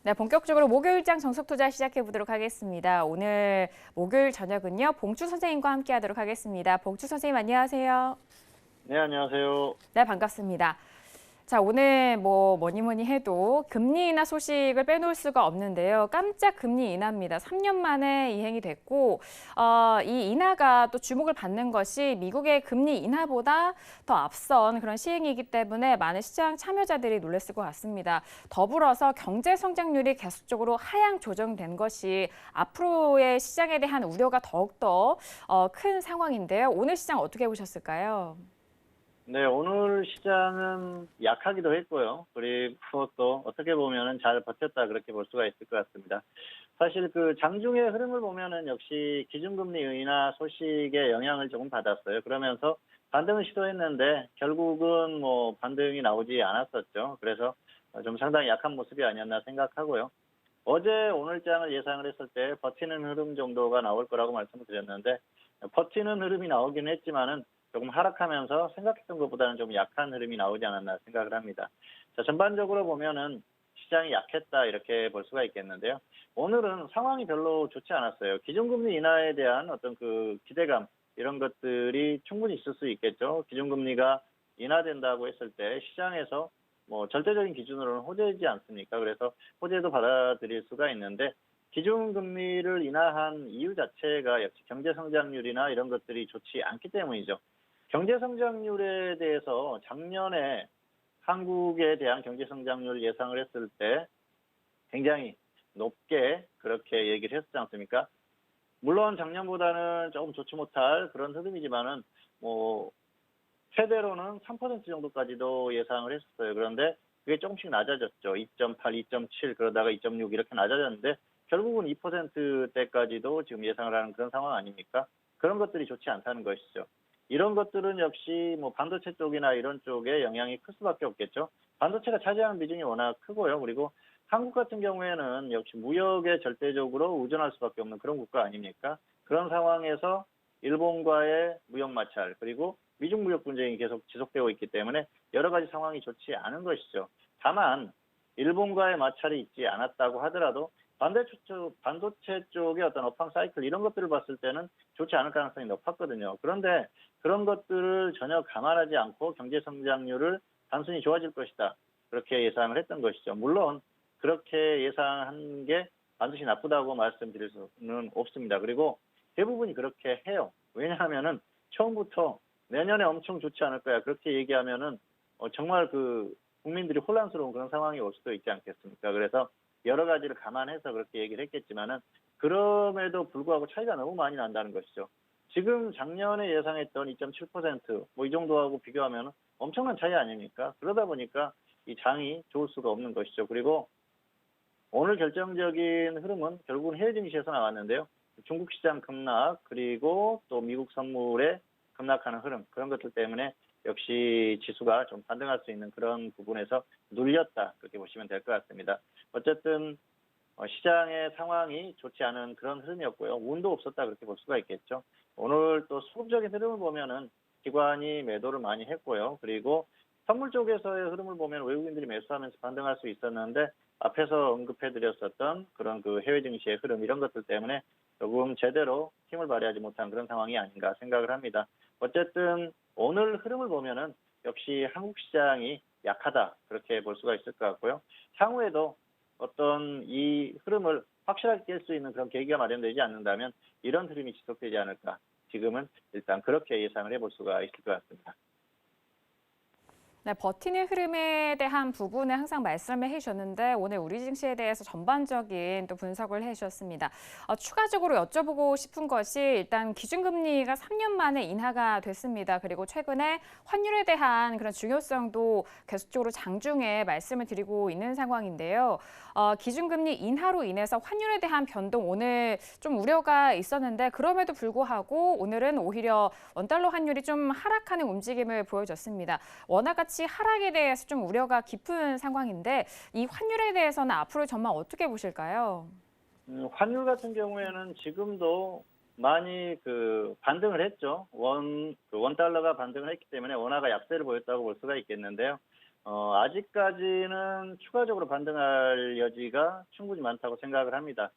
네, 본격적으로 목요일장 정석투자 시작해 보도록 하겠습니다. 오늘 목요일 저녁은요, 봉주 선생님과 함께 하도록 하겠습니다. 봉주 선생님 안녕하세요. 네, 안녕하세요. 네, 반갑습니다. 자, 오늘 뭐니 해도 금리 인하 소식을 빼놓을 수가 없는데요. 깜짝 금리 인하입니다. 3년 만에 이행이 됐고, 이 인하가 또 주목을 받는 것이 미국의 금리 인하보다 더 앞선 그런 시행이기 때문에 많은 시장 참여자들이 놀랐을 것 같습니다. 더불어서 경제 성장률이 계속적으로 하향 조정된 것이 앞으로의 시장에 대한 우려가 더욱더 큰 상황인데요. 오늘 시장 어떻게 보셨을까요? 네, 오늘 시장은 약하기도 했고요. 그리고 또 어떻게 보면은 잘 버텼다 그렇게 볼 수가 있을 것 같습니다. 사실 그 장중의 흐름을 보면은 역시 기준금리 인하 소식에 영향을 조금 받았어요. 그러면서 반등을 시도했는데 결국은 뭐 반등이 나오지 않았었죠. 그래서 좀 상당히 약한 모습이 아니었나 생각하고요. 어제 오늘장을 예상을 했을 때 버티는 흐름 정도가 나올 거라고 말씀을 드렸는데 버티는 흐름이 나오긴 했지만은 조금 하락하면서 생각했던 것보다는 좀 약한 흐름이 나오지 않았나 생각을 합니다. 자, 전반적으로 보면은 시장이 약했다 이렇게 볼 수가 있겠는데요. 오늘은 상황이 별로 좋지 않았어요. 기준금리 인하에 대한 어떤 그 기대감 이런 것들이 충분히 있을 수 있겠죠. 기준금리가 인하된다고 했을 때 시장에서 뭐 절대적인 기준으로는 호재이지 않습니까? 그래서 호재도 받아들일 수가 있는데 기준금리를 인하한 이유 자체가 역시 경제성장률이나 이런 것들이 좋지 않기 때문이죠. 경제성장률에 대해서 작년에 한국에 대한 경제성장률 예상을 했을 때 굉장히 높게 그렇게 얘기를 했었지 않습니까? 물론 작년보다는 조금 좋지 못할 그런 흐름이지만은 뭐 최대로는 3% 정도까지도 예상을 했었어요. 그런데 그게 조금씩 낮아졌죠. 2.8, 2.7 그러다가 2.6 이렇게 낮아졌는데 결국은 2%대까지도 지금 예상을 하는 그런 상황 아닙니까? 그런 것들이 좋지 않다는 것이죠. 이런 것들은 역시 뭐 반도체 쪽이나 이런 쪽에 영향이 클 수밖에 없겠죠. 반도체가 차지하는 비중이 워낙 크고요. 그리고 한국 같은 경우에는 역시 무역에 절대적으로 의존할 수밖에 없는 그런 국가 아닙니까? 그런 상황에서 일본과의 무역 마찰 그리고 미중 무역 분쟁이 계속 지속되고 있기 때문에 여러 가지 상황이 좋지 않은 것이죠. 다만 일본과의 마찰이 있지 않았다고 하더라도 반도체 쪽의 어떤 업황 사이클 이런 것들을 봤을 때는 좋지 않을 가능성이 높았거든요. 그런데 그런 것들을 전혀 감안하지 않고 경제 성장률을 단순히 좋아질 것이다. 그렇게 예상을 했던 것이죠. 물론 그렇게 예상한 게 반드시 나쁘다고 말씀드릴 수는 없습니다. 그리고 대부분이 그렇게 해요. 왜냐하면은 처음부터 내년에 엄청 좋지 않을 거야. 그렇게 얘기하면은 정말 그 국민들이 혼란스러운 그런 상황이 올 수도 있지 않겠습니까? 그래서 여러 가지를 감안해서 그렇게 얘기를 했겠지만은 그럼에도 불구하고 차이가 너무 많이 난다는 것이죠. 지금 작년에 예상했던 2.7%뭐 이 정도하고 비교하면 엄청난 차이 아닙니까? 그러다 보니까 이 장이 좋을 수가 없는 것이죠. 그리고 오늘 결정적인 흐름은 결국은 해외 증시에서 나왔는데요. 중국 시장 급락 그리고 또 미국 선물에 급락하는 흐름 그런 것들 때문에 역시 지수가 좀 반등할 수 있는 그런 부분에서 눌렸다 그렇게 보시면 될 것 같습니다. 어쨌든 시장의 상황이 좋지 않은 그런 흐름이었고요. 운도 없었다 그렇게 볼 수가 있겠죠. 오늘 또 수급적인 흐름을 보면은 기관이 매도를 많이 했고요. 그리고 선물 쪽에서의 흐름을 보면 외국인들이 매수하면서 반등할 수 있었는데 앞에서 언급해드렸었던 그런 그 해외 증시의 흐름 이런 것들 때문에 조금 제대로 힘을 발휘하지 못한 그런 상황이 아닌가 생각을 합니다. 어쨌든 오늘 흐름을 보면은 역시 한국 시장이 약하다 그렇게 볼 수가 있을 것 같고요. 향후에도 어떤 이 흐름을 확실하게 깰 수 있는 그런 계기가 마련되지 않는다면 이런 흐름이 지속되지 않을까. 지금은 일단 그렇게 예상을 해볼 수가 있을 것 같습니다. 네, 버티는 흐름에 대한 부분을 항상 말씀을 해주셨는데 오늘 우리 증시에 대해서 전반적인 또 분석을 해주셨습니다. 추가적으로 여쭤보고 싶은 것이 일단 기준금리가 3년 만에 인하가 됐습니다. 그리고 최근에 환율에 대한 그런 중요성도 계속적으로 장중에 말씀을 드리고 있는 상황인데요. 기준금리 인하로 인해서 환율에 대한 변동 오늘 좀 우려가 있었는데 그럼에도 불구하고 오늘은 오히려 원달러 환율이 좀 하락하는 움직임을 보여줬습니다. 원화가치 하락에 대해서 좀 우려가 깊은 상황인데 이 환율에 대해서는 앞으로 전망 어떻게 보실까요? 환율 같은 경우에는 지금도 많이 그 반등을 했죠. 원 달러가 반등을 했기 때문에 원화가 약세를 보였다고 볼 수가 있겠는데요. 아직까지는 추가적으로 반등할 여지가 충분히 많다고 생각을 합니다.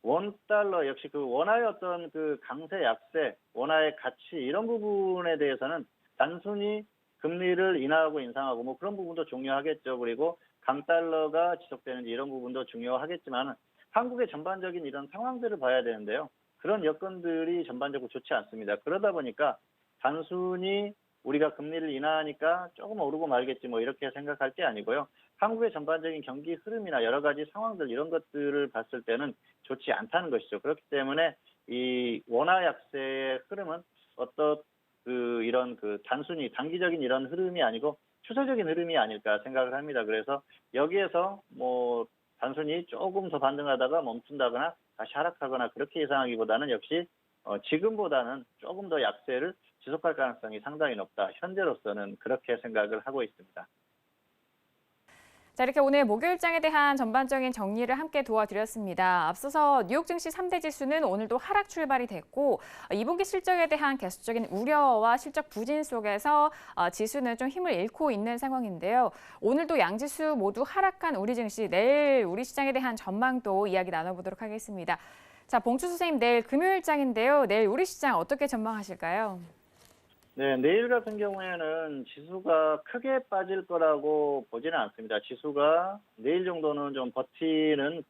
원달러 역시 그 원화의 어떤 그 강세, 약세, 원화의 가치 이런 부분에 대해서는 단순히 금리를 인하하고 인상하고 뭐 그런 부분도 중요하겠죠. 그리고 강달러가 지속되는지 이런 부분도 중요하겠지만 한국의 전반적인 이런 상황들을 봐야 되는데요. 그런 여건들이 전반적으로 좋지 않습니다. 그러다 보니까 단순히 우리가 금리를 인하하니까 조금 오르고 말겠지 뭐 이렇게 생각할 게 아니고요. 한국의 전반적인 경기 흐름이나 여러 가지 상황들 이런 것들을 봤을 때는 좋지 않다는 것이죠. 그렇기 때문에 이 원화 약세의 흐름은 어떤 이런 단순히 단기적인 이런 흐름이 아니고 추세적인 흐름이 아닐까 생각을 합니다. 그래서 여기에서 뭐 단순히 조금 더 반등하다가 멈춘다거나 다시 하락하거나 그렇게 예상하기보다는 역시 지금보다는 조금 더 약세를 지속할 가능성이 상당히 높다. 현재로서는 그렇게 생각을 하고 있습니다. 자, 이렇게 오늘 목요일장에 대한 전반적인 정리를 함께 도와드렸습니다. 앞서서 뉴욕 증시 3대 지수는 오늘도 하락 출발이 됐고 2분기 실적에 대한 계속적인 우려와 실적 부진 속에서 지수는 좀 힘을 잃고 있는 상황인데요. 오늘도 양지수 모두 하락한 우리 증시, 내일 우리 시장에 대한 전망도 이야기 나눠보도록 하겠습니다. 자, 봉추 선생님, 내일 금요일장인데요. 내일 우리 시장 어떻게 전망하실까요? 네, 내일 같은 경우에는 지수가 크게 빠질 거라고 보지는 않습니다. 지수가 내일 정도는 좀 버티는,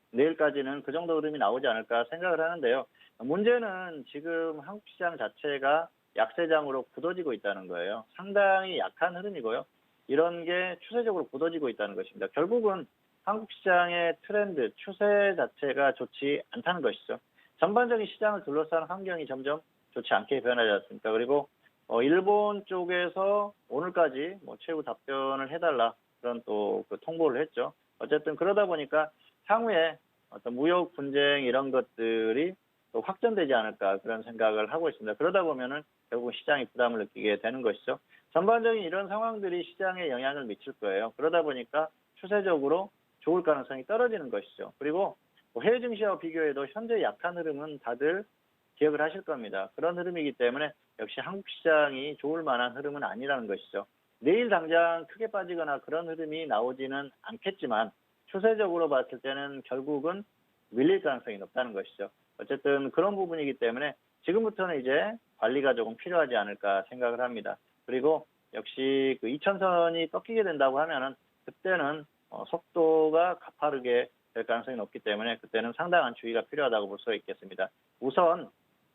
내일까지는 그 정도 흐름이 나오지 않을까 생각을 하는데요. 문제는 지금 한국 시장 자체가 약세장으로 굳어지고 있다는 거예요. 상당히 약한 흐름이고요. 이런 게 추세적으로 굳어지고 있다는 것입니다. 결국은 한국 시장의 트렌드, 추세 자체가 좋지 않다는 것이죠. 전반적인 시장을 둘러싼 환경이 점점 좋지 않게 변하지 않습니까? 그리고 일본 쪽에서 오늘까지 뭐 최후 답변을 해달라 그런 또 그 통보를 했죠. 어쨌든 그러다 보니까 향후에 어떤 무역 분쟁 이런 것들이 또 확전되지 않을까 그런 생각을 하고 있습니다. 그러다 보면은 결국 시장이 부담을 느끼게 되는 것이죠. 전반적인 이런 상황들이 시장에 영향을 미칠 거예요. 그러다 보니까 추세적으로 좋을 가능성이 떨어지는 것이죠. 그리고 뭐 해외 증시와 비교해도 현재 약한 흐름은 다들 기억을 하실 겁니다. 그런 흐름이기 때문에 역시 한국 시장이 좋을 만한 흐름은 아니라는 것이죠. 내일 당장 크게 빠지거나 그런 흐름이 나오지는 않겠지만 추세적으로 봤을 때는 결국은 밀릴 가능성이 높다는 것이죠. 어쨌든 그런 부분이기 때문에 지금부터는 이제 관리가 조금 필요하지 않을까 생각을 합니다. 그리고 역시 그 2000선이 꺾이게 된다고 하면은 그때는 속도가 가파르게 될 가능성이 높기 때문에 그때는 상당한 주의가 필요하다고 볼 수가 있겠습니다. 우선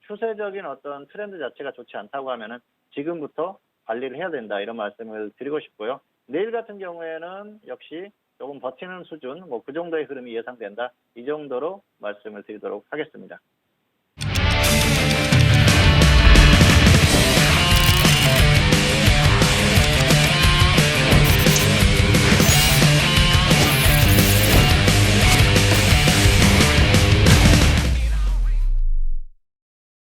추세적인 어떤 트렌드 자체가 좋지 않다고 하면은 지금부터 관리를 해야 된다 이런 말씀을 드리고 싶고요. 내일 같은 경우에는 역시 조금 버티는 수준, 뭐 그 정도의 흐름이 예상된다. 이 정도로 말씀을 드리도록 하겠습니다.